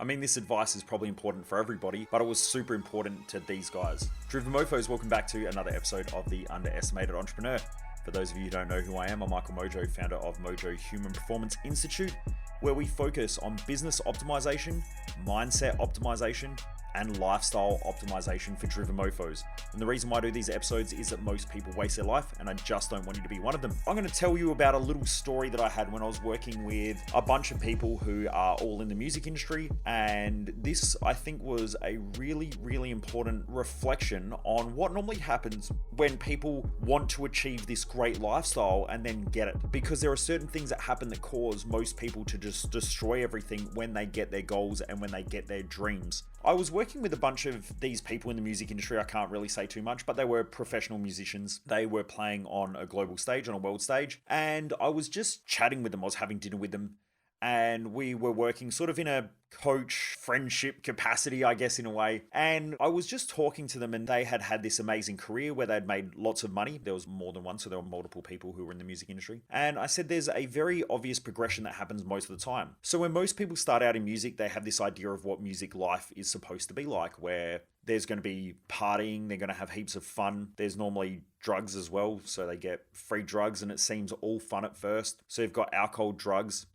I mean, this advice is probably important for everybody, but it was super important to these guys. Driven Mofos, welcome back to another episode of The Underestimated Entrepreneur. For those of you who don't know who I am, I'm Michael Mojo, founder of Mojo Human Performance Institute, where we focus on business optimization, mindset optimization, and lifestyle optimization for driven mofos. And the reason why I do these episodes is that most people waste their life, and I just don't want you to be one of them. I'm going to tell you about a little story that I had when I was working with a bunch of people who are all in the music industry, and this, I think, was a really, really important reflection on what normally happens when people want to achieve this great lifestyle and then get it. Because there are certain things that happen that cause most people to just destroy everything when they get their goals and when they get their dreams. I was working with a bunch of these people in the music industry. I can't really say too much, but they were professional musicians. They were playing on a global stage, on a world stage, and I was just chatting with them. I was having dinner with them, and we were working sort of in a coach friendship capacity, I guess, in a way. And I was just talking to them, and they had had this amazing career where they'd made lots of money. There was more than one, so there were multiple people who were in the music industry. And I said, there's a very obvious progression that happens most of the time. So when most people start out in music, they have this idea of what music life is supposed to be like, where there's going to be partying, they're going to have heaps of fun. There's normally drugs as well, so they get free drugs, and it seems all fun at first. So you've got alcohol, drugs.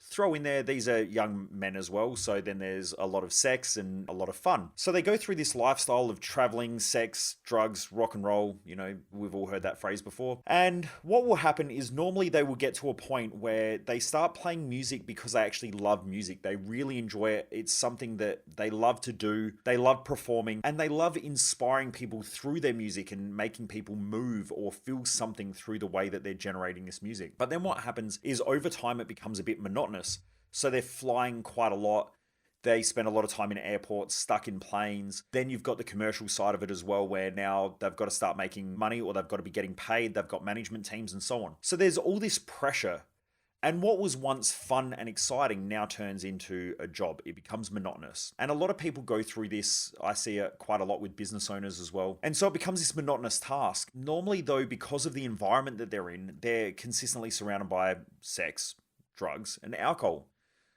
Throw in there, these are young men as well, so then there's a lot of sex and a lot of fun. So they go through this lifestyle of traveling, sex, drugs, rock and roll. You know, we've all heard that phrase before. And what will happen is normally they will get to a point where they start playing music because they actually love music. They really enjoy it. It's something that they love to do. They love performing, and they love inspiring people through their music and making people move or feel something through the way that they're generating this music. But then what happens is over time it becomes a bit monotonous. So they're flying quite a lot. They spend a lot of time in airports, stuck in planes. Then you've got the commercial side of it as well, where now they've got to start making money, or they've got to be getting paid. They've got management teams and so on. So there's all this pressure. And what was once fun and exciting now turns into a job. It becomes monotonous. And a lot of people go through this. I see it quite a lot with business owners as well. And so it becomes this monotonous task. Normally though, because of the environment that they're in, they're consistently surrounded by sex, drugs, and alcohol.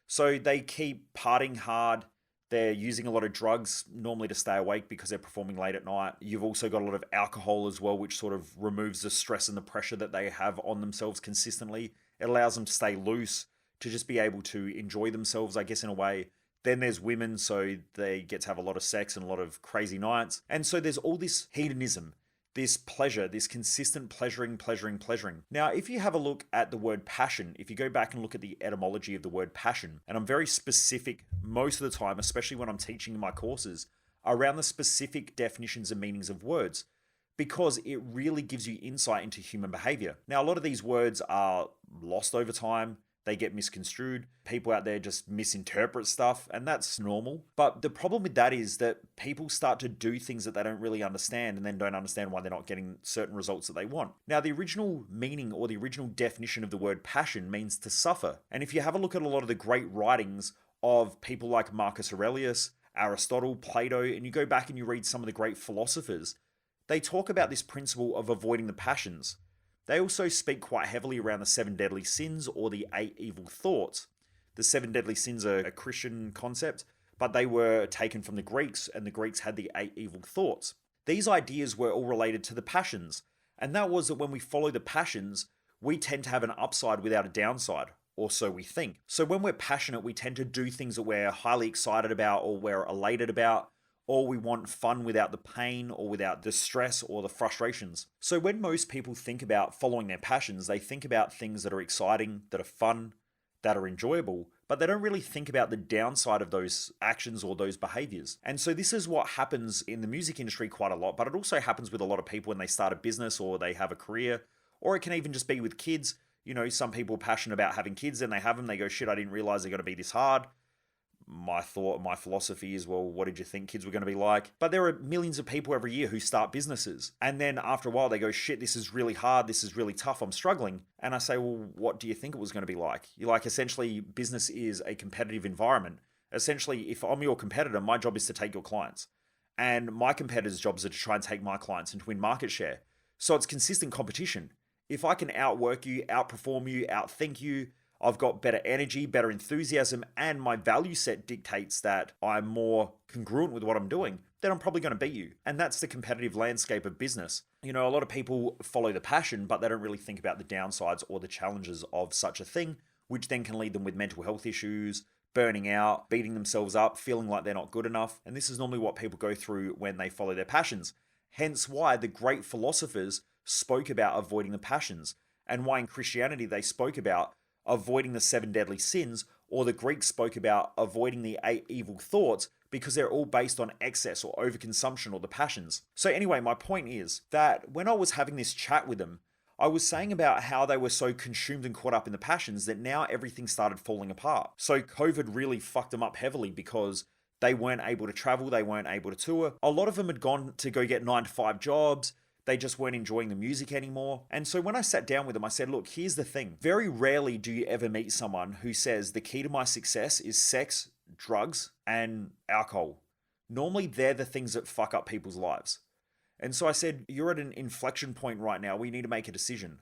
So they keep partying hard. They're using a lot of drugs normally to stay awake because they're performing late at night. You've also got a lot of alcohol as well, which sort of removes the stress and the pressure that they have on themselves consistently. It allows them to stay loose, to just be able to enjoy themselves, I guess, in a way. Then there's women, so they get to have a lot of sex and a lot of crazy nights. And so there's all this hedonism, this pleasure, this consistent pleasuring. Now, if you have a look at the word passion, if you go back and look at the etymology of the word passion, and I'm very specific most of the time, especially when I'm teaching in my courses, around the specific definitions and meanings of words, because it really gives you insight into human behavior. Now, a lot of these words are lost over time. They get misconstrued. People out there just misinterpret stuff, and that's normal. But the problem with that is that people start to do things that they don't really understand, and then don't understand why they're not getting certain results that they want. Now, the original meaning or the original definition of the word passion means to suffer. And if you have a look at a lot of the great writings of people like Marcus Aurelius, Aristotle, Plato, and you go back and you read some of the great philosophers, they talk about this principle of avoiding the passions. They also speak quite heavily around the 7 deadly sins or the 8 evil thoughts. The 7 deadly sins are a Christian concept, but they were taken from the Greeks, and the Greeks had the 8 evil thoughts. These ideas were all related to the passions, and that was that when we follow the passions, we tend to have an upside without a downside, or so we think. So when we're passionate, we tend to do things that we're highly excited about or we're elated about, or we want fun without the pain or without the stress or the frustrations. So when most people think about following their passions, they think about things that are exciting, that are fun, that are enjoyable, but they don't really think about the downside of those actions or those behaviors. And so this is what happens in the music industry quite a lot, but it also happens with a lot of people when they start a business or they have a career, or it can even just be with kids. You know, some people are passionate about having kids and they have them, they go, shit, I didn't realize they're going to be this hard. My philosophy is, well, what did you think kids were going to be like? But there are millions of people every year who start businesses. And then after a while, they go, shit, this is really hard. This is really tough. I'm struggling. And I say, well, what do you think it was going to be like? You're like, essentially, business is a competitive environment. Essentially, if I'm your competitor, my job is to take your clients. And my competitors' jobs are to try and take my clients and to win market share. So it's consistent competition. If I can outwork you, outperform you, outthink you, I've got better energy, better enthusiasm, and my value set dictates that I'm more congruent with what I'm doing, then I'm probably going to beat you. And that's the competitive landscape of business. A lot of people follow the passion, but they don't really think about the downsides or the challenges of such a thing, which then can lead them with mental health issues, burning out, beating themselves up, feeling like they're not good enough. And this is normally what people go through when they follow their passions. Hence why the great philosophers spoke about avoiding the passions, and why in Christianity they spoke about avoiding the 7 deadly sins, or the Greeks spoke about avoiding the 8 evil thoughts, because they're all based on excess or overconsumption or the passions. So anyway, my point is that when I was having this chat with them, I was saying about how they were so consumed and caught up in the passions that now everything started falling apart. So COVID really fucked them up heavily because they weren't able to travel, they weren't able to tour. A lot of them had gone to go get 9-to-5 jobs. They just weren't enjoying the music anymore. And so when I sat down with them, I said, look, here's the thing. Very rarely do you ever meet someone who says the key to my success is sex, drugs, and alcohol. Normally, they're the things that fuck up people's lives. And so I said, you're at an inflection point right now. We need to make a decision.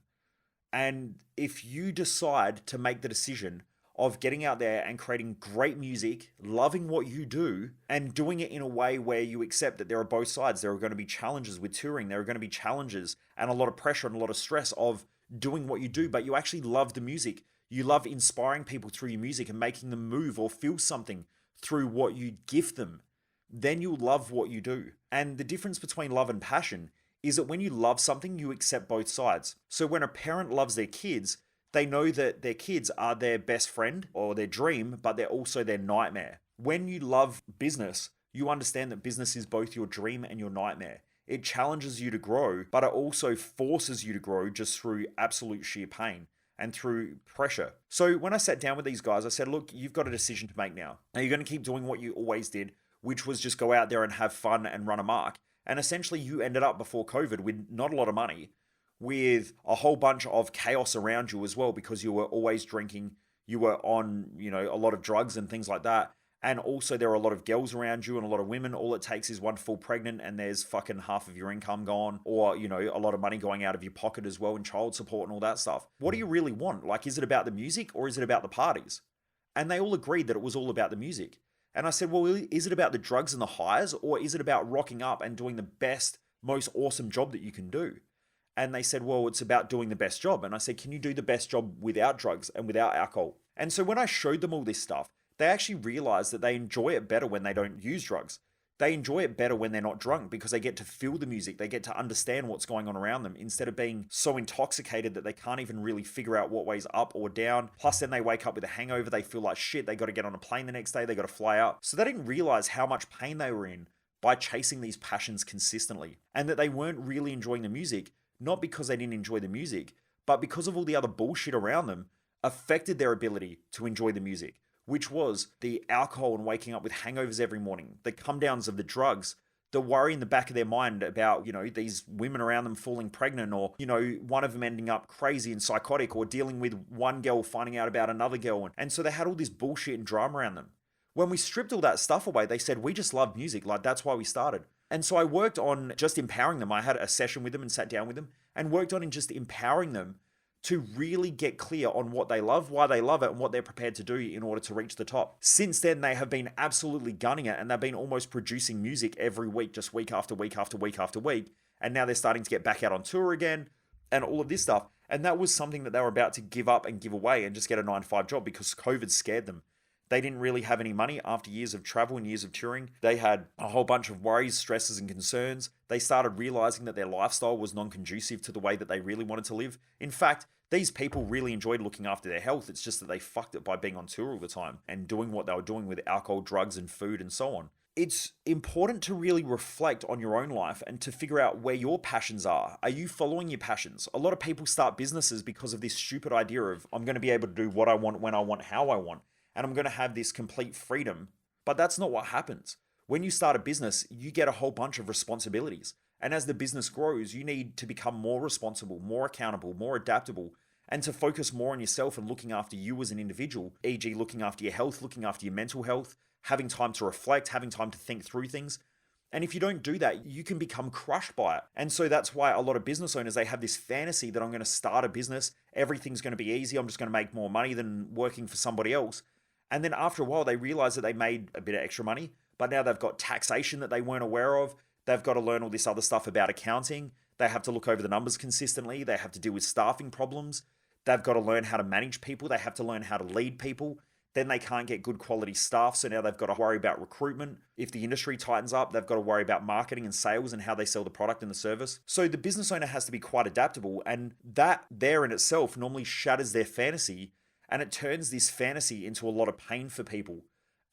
And if you decide to make the decision of getting out there and creating great music, loving what you do, and doing it in a way where you accept that there are both sides. There are going to be challenges with touring. There are going to be challenges and a lot of pressure and a lot of stress of doing what you do, but you actually love the music. You love inspiring people through your music and making them move or feel something through what you gift them. Then you'll love what you do. And the difference between love and passion is that when you love something, you accept both sides. So when a parent loves their kids, they know that their kids are their best friend or their dream, but they're also their nightmare. When you love business, you understand that business is both your dream and your nightmare. It challenges you to grow, but it also forces you to grow just through absolute sheer pain and through pressure. So when I sat down with these guys, I said, look, you've got a decision to make now. Now you're going to keep doing what you always did, which was just go out there and have fun and run amok. And essentially you ended up before COVID with not a lot of money, with a whole bunch of chaos around you as well, because you were always drinking, you were on, a lot of drugs and things like that. And also there are a lot of girls around you and a lot of women. All it takes is one to fall pregnant and there's fucking half of your income gone, or, a lot of money going out of your pocket as well, and child support and all that stuff. What do you really want? Like, is it about the music or is it about the parties? And they all agreed that it was all about the music. And I said, well, is it about the drugs and the highs, or is it about rocking up and doing the best, most awesome job that you can do? And they said, well, it's about doing the best job. And I said, can you do the best job without drugs and without alcohol? And so when I showed them all this stuff, they actually realized that they enjoy it better when they don't use drugs. They enjoy it better when they're not drunk, because they get to feel the music. They get to understand what's going on around them instead of being so intoxicated that they can't even really figure out what way's up or down. Plus then they wake up with a hangover. They feel like shit. They got to get on a plane the next day. They got to fly out. So they didn't realize how much pain they were in by chasing these passions consistently, and that they weren't really enjoying the music, not because they didn't enjoy the music, but because of all the other bullshit around them affected their ability to enjoy the music, which was the alcohol and waking up with hangovers every morning, the come downs of the drugs, the worry in the back of their mind about, these women around them falling pregnant, or, one of them ending up crazy and psychotic, or dealing with one girl finding out about another girl. And so they had all this bullshit and drama around them. When we stripped all that stuff away, they said, we just love music. Like, that's why we started. And so I worked on just empowering them. I had a session with them and sat down with them and worked on just empowering them to really get clear on what they love, why they love it, and what they're prepared to do in order to reach the top. Since then, they have been absolutely gunning it, and they've been almost producing music every week, just week after week after week after week. And now they're starting to get back out on tour again and all of this stuff. And that was something that they were about to give up and give away and just get a 9-to-5 job, because COVID scared them. They didn't really have any money after years of travel and years of touring. They had a whole bunch of worries, stresses, and concerns. They started realizing that their lifestyle was non-conducive to the way that they really wanted to live. In fact, these people really enjoyed looking after their health. It's just that they fucked it by being on tour all the time and doing what they were doing with alcohol, drugs, and food, and so on. It's important to really reflect on your own life and to figure out where your passions are. Are you following your passions? A lot of people start businesses because of this stupid idea of, I'm going to be able to do what I want, when I want, how I want, and I'm going to have this complete freedom. But that's not what happens. When you start a business, you get a whole bunch of responsibilities. And as the business grows, you need to become more responsible, more accountable, more adaptable, and to focus more on yourself and looking after you as an individual, e.g. looking after your health, looking after your mental health, having time to reflect, having time to think through things. And if you don't do that, you can become crushed by it. And so that's why a lot of business owners, they have this fantasy that I'm going to start a business, everything's going to be easy, I'm just going to make more money than working for somebody else. And then after a while, they realize that they made a bit of extra money, but now they've got taxation that they weren't aware of. They've got to learn all this other stuff about accounting. They have to look over the numbers consistently. They have to deal with staffing problems. They've got to learn how to manage people. They have to learn how to lead people. Then they can't get good quality staff. So now they've got to worry about recruitment. If the industry tightens up, they've got to worry about marketing and sales and how they sell the product and the service. So the business owner has to be quite adaptable. And that there in itself normally shatters their fantasy, and it turns this fantasy into a lot of pain for people.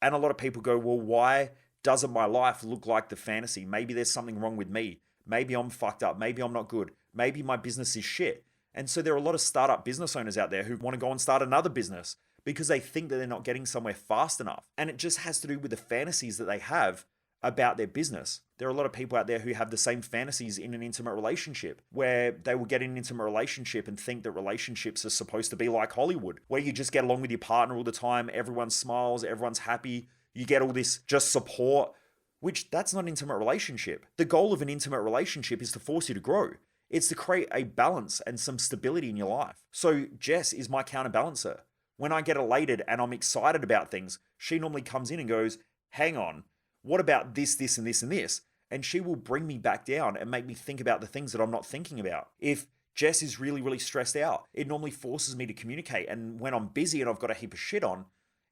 And a lot of people go, well, why doesn't my life look like the fantasy? Maybe there's something wrong with me. Maybe I'm fucked up. Maybe I'm not good. Maybe my business is shit. And so there are a lot of startup business owners out there who want to go and start another business because they think that they're not getting somewhere fast enough. And it just has to do with the fantasies that they have about their business. There are a lot of people out there who have the same fantasies in an intimate relationship, where they will get in an intimate relationship and think that relationships are supposed to be like Hollywood, where you just get along with your partner all the time, everyone smiles, everyone's happy, you get all this just support, which that's not an intimate relationship. The goal of an intimate relationship is to force you to grow. It's to create a balance and some stability in your life. So Jess is my counterbalancer. When I get elated and I'm excited about things, she normally comes in and goes, hang on, what about this, this, and this, and this? And she will bring me back down and make me think about the things that I'm not thinking about. If Jess is really, really stressed out, it normally forces me to communicate. And when I'm busy and I've got a heap of shit on,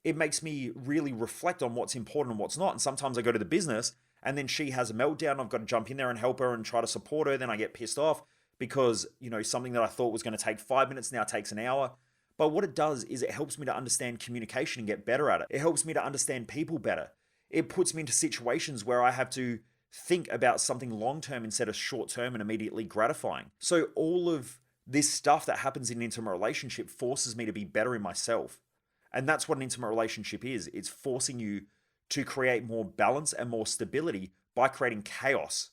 it makes me really reflect on what's important and what's not. And sometimes I go to the business and then she has a meltdown. I've got to jump in there and help her and try to support her. Then I get pissed off because, something that I thought was going to take 5 minutes now takes an hour. But what it does is it helps me to understand communication and get better at it. It helps me to understand people better. It puts me into situations where I have to think about something long-term instead of short-term and immediately gratifying. So all of this stuff that happens in an intimate relationship forces me to be better in myself. And that's what an intimate relationship is. It's forcing you to create more balance and more stability by creating chaos.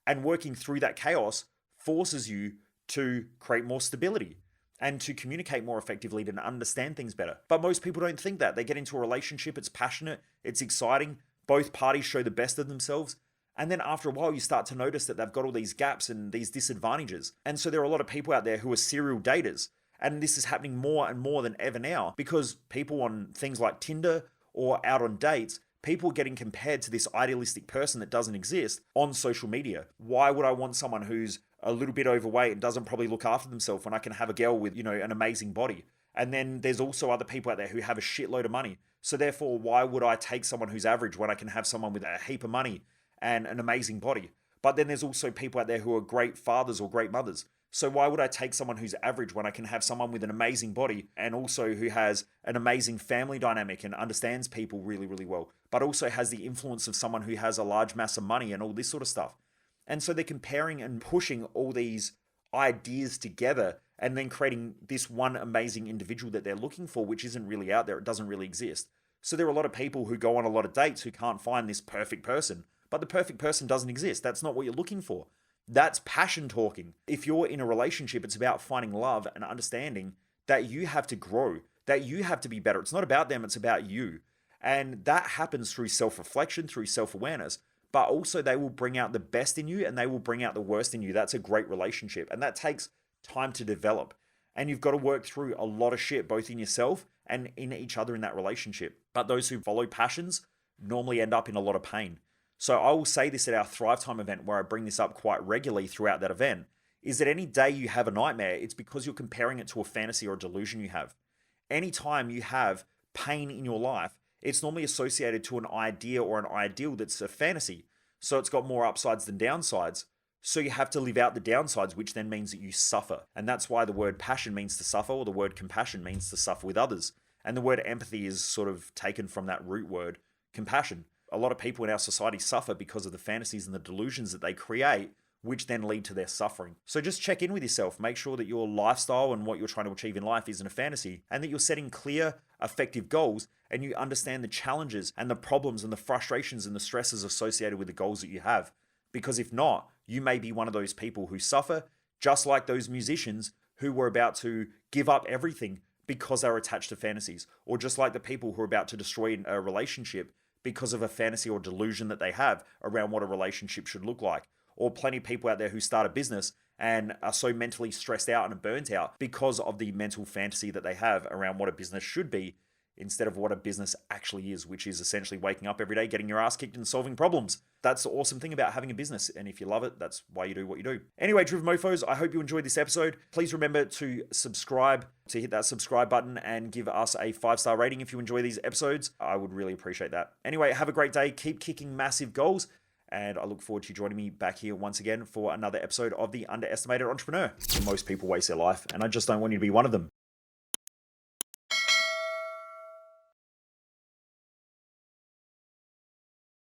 And working through that chaos forces you to create more stability and to communicate more effectively, to understand things better. But most people don't think that. They get into a relationship, it's passionate, it's exciting, both parties show the best of themselves, and then after a while you start to notice that they've got all these gaps and these disadvantages. And so there are a lot of people out there who are serial daters, and this is happening more and more than ever now because people on things like Tinder or out on dates, people are getting compared to this idealistic person that doesn't exist on social media. Why would I want someone who's a little bit overweight and doesn't probably look after themselves when I can have a girl with, an amazing body? And then there's also other people out there who have a shitload of money. So therefore, why would I take someone who's average when I can have someone with a heap of money and an amazing body? But then there's also people out there who are great fathers or great mothers. So why would I take someone who's average when I can have someone with an amazing body and also who has an amazing family dynamic and understands people really, really well, but also has the influence of someone who has a large mass of money and all this sort of stuff? And so they're comparing and pushing all these ideas together and then creating this one amazing individual that they're looking for, which isn't really out there. It doesn't really exist. So there are a lot of people who go on a lot of dates who can't find this perfect person, but the perfect person doesn't exist. That's not what you're looking for. That's passion talking. If you're in a relationship, it's about finding love and understanding that you have to grow, that you have to be better. It's not about them, it's about you. And that happens through self-reflection, through self-awareness, but also they will bring out the best in you and they will bring out the worst in you. That's a great relationship. And that takes time to develop. And you've got to work through a lot of shit, both in yourself and in each other in that relationship. But those who follow passions normally end up in a lot of pain. So I will say this at our Thrive Time event, where I bring this up quite regularly throughout that event, is that any day you have a nightmare, it's because you're comparing it to a fantasy or a delusion you have. Anytime you have pain in your life, it's normally associated to an idea or an ideal that's a fantasy. So it's got more upsides than downsides. So you have to live out the downsides, which then means that you suffer. And that's why the word passion means to suffer, or the word compassion means to suffer with others. And the word empathy is sort of taken from that root word, compassion. A lot of people in our society suffer because of the fantasies and the delusions that they create, which then lead to their suffering. So just check in with yourself. Make sure that your lifestyle and what you're trying to achieve in life isn't a fantasy, and that you're setting clear, effective goals, and you understand the challenges and the problems and the frustrations and the stresses associated with the goals that you have. Because if not, you may be one of those people who suffer, just like those musicians who were about to give up everything because they were attached to fantasies, or just like the people who are about to destroy a relationship because of a fantasy or delusion that they have around what a relationship should look like. Or plenty of people out there who start a business and are so mentally stressed out and burnt out because of the mental fantasy that they have around what a business should be instead of what a business actually is, which is essentially waking up every day, getting your ass kicked and solving problems. That's the awesome thing about having a business. And if you love it, that's why you do what you do. Anyway, Driven Mofos, I hope you enjoyed this episode. Please remember to subscribe, to hit that subscribe button and give us a 5-star rating if you enjoy these episodes. I would really appreciate that. Anyway, have a great day. Keep kicking massive goals. And I look forward to you joining me back here once again for another episode of The Underestimated Entrepreneur. Most people waste their life, and I just don't want you to be one of them.